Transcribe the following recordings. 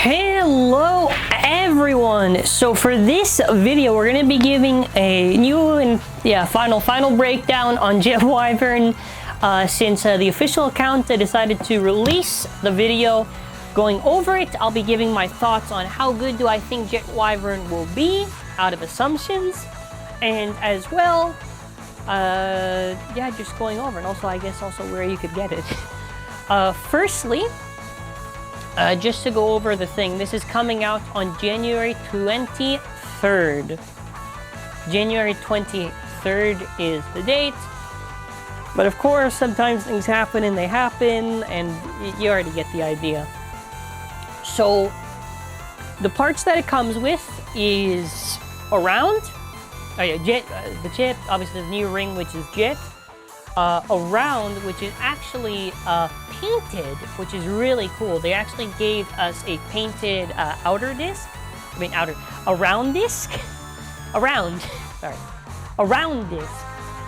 Hello everyone! So for this video we're going to be giving a new and final breakdown on Jet Wyvern since the official account decided to release the video going over it. I'll be giving my thoughts on how good do I think Jet Wyvern will be out of assumptions, and as well just going over, and also I guess also where you could get it. Firstly, just to go over the thing, this is coming out on January 23rd. January 23rd is the date. But of course, sometimes things happen and they happen, and you already get the idea. So, the parts that it comes with is around. Oh yeah, Jet, the chip, obviously the new ring, which is Jet. Around, which is actually painted, which is really cool. They actually gave us a painted around disc. Around disc.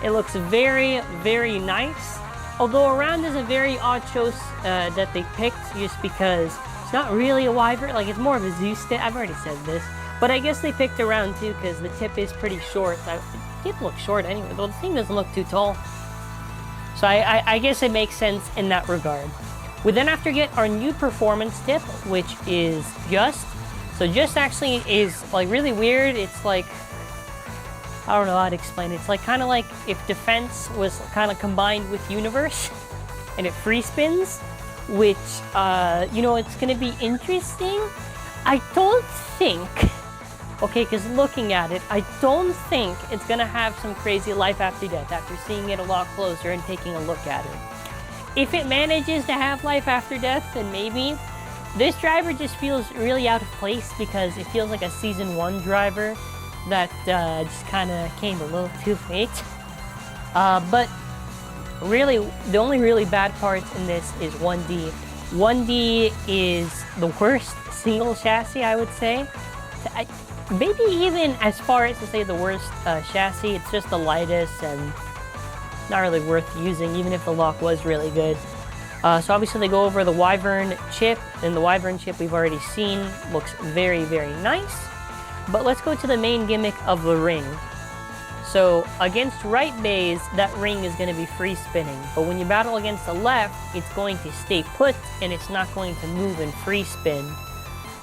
It looks very, very nice. Although around is a very odd choice that they picked, just because it's not really a wyvern. Like, it's more of a Zeus tip. I've already said this, but I guess they picked around too because the tip is pretty short. The tip looks short anyway, though the thing doesn't look too tall. So I guess it makes sense in that regard. We then have to get our new performance tip, which is Just. So Just actually is like really weird. It's like, I don't know how to explain it. It's like kind of like if Defense was kind of combined with Universe and it free spins, which, you know, it's going to be interesting. I don't think... Okay, because looking at it, I don't think it's going to have some crazy life after death after seeing it a lot closer and taking a look at it. If it manages to have life after death, then maybe. This driver just feels really out of place because it feels like a Season 1 driver that just kind of came a little too late. But really, the only really bad parts in this is 1D. 1D is the worst single chassis, I would say. Maybe even as far as to say the worst chassis. It's just the lightest and not really worth using, even if the lock was really good. So obviously they go over the Wyvern chip, and the Wyvern chip we've already seen looks very, very nice. But let's go to the main gimmick of the ring. So against right bays, that ring is going to be free spinning. But when you battle against the left, it's going to stay put and it's not going to move and free spin.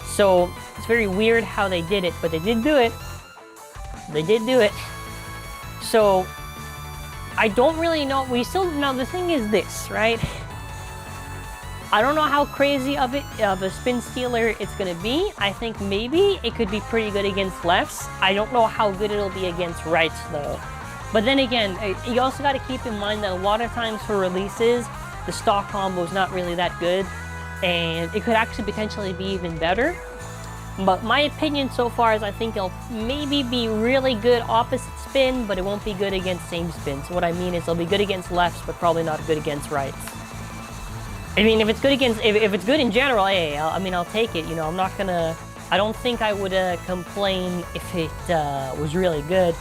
So it's very weird how they did it, but they did do it. They did do it. So I don't really know. Now the thing is this, right? I don't know how crazy of a spin stealer it's gonna be. I think maybe it could be pretty good against lefts. I don't know how good it'll be against rights though. But then again, you also got to keep in mind that a lot of times for releases, the stock combo is not really that good. And it could actually potentially be even better. But my opinion so far is I think it'll maybe be really good opposite spin, but it won't be good against same spin. So what I mean is it'll be good against lefts, but probably not good against rights. I mean, if it's good against, if it's good in general, hey, I'll take it. You know, I'm not gonna, I don't think I would complain if it was really good.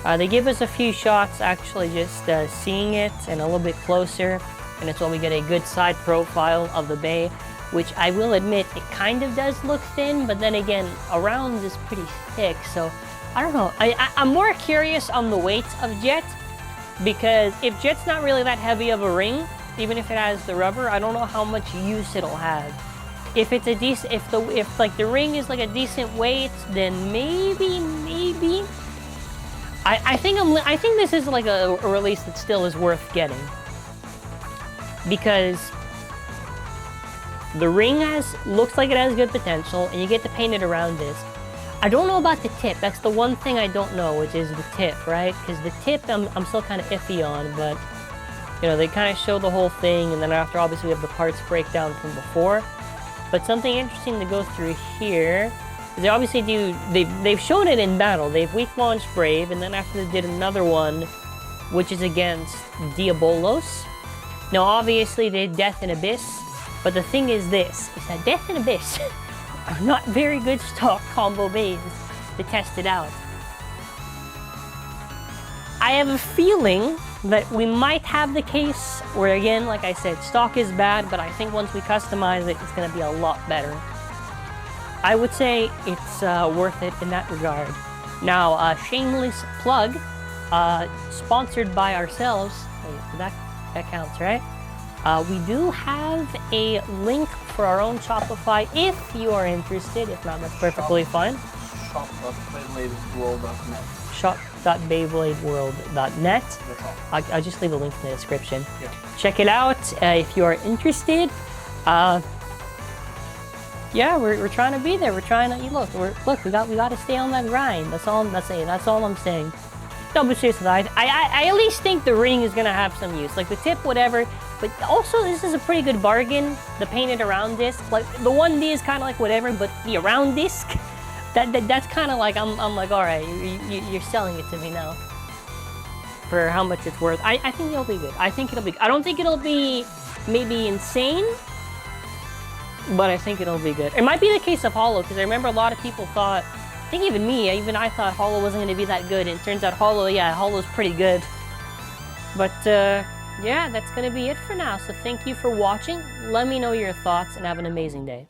They give us a few shots actually just seeing it and a little bit closer. And it's when we get a good side profile of the bay, which I will admit, it kind of does look thin, but then again, around is pretty thick, so I don't know. I'm more curious on the weight of Jet, because if Jet's not really that heavy of a ring, even if it has the rubber, I don't know how much use it'll have. If it's a decent, if like the ring is like a decent weight, then maybe. I think this is like a release that still is worth getting. Because the ring looks like it has good potential, and you get to paint it around this. I don't know about the tip. That's the one thing I don't know, which is the tip, right? Because the tip I'm still kind of iffy on, but you know, they kind of show the whole thing, and then after obviously we have the parts breakdown from before. But something interesting to go through here is they obviously they've shown it in battle. They've weak launched Brave, and then after they did another one, which is against Diabolos. Now, obviously, they did Death and Abyss, but the thing is this, is that Death and Abyss are not very good stock combo bays to test it out. I have a feeling that we might have the case where, again, like I said, stock is bad, but I think once we customize it, it's going to be a lot better. I would say it's worth it in that regard. Now, shameless plug, sponsored by ourselves. Wait, that counts, right? We do have a link for our own Shopify if you are interested. If not, that's perfectly fine. Shop.beybladeworld.net. Shop.beybladeworld.net. I'll just leave a link in the description. Yeah. Check it out if you are interested. Yeah, we're trying to be there. We're trying to look. We got to stay on that grind. That's all I'm saying. No, but seriously, I at least think the ring is gonna have some use. Like the tip, whatever. But also, this is a pretty good bargain. The painted around disc, like the 1D is kind of like whatever, but the around disc, that's kind of like I'm like, all right, you're selling it to me now for how much it's worth. I think it'll be good. I don't think it'll be maybe insane, but I think it'll be good. It might be the case of Holo, because I remember a lot of people thought, I think even I thought Holo wasn't going to be that good, and it turns out Holo's pretty good. But yeah, that's going to be it for now. So thank you for watching. Let me know your thoughts and have an amazing day.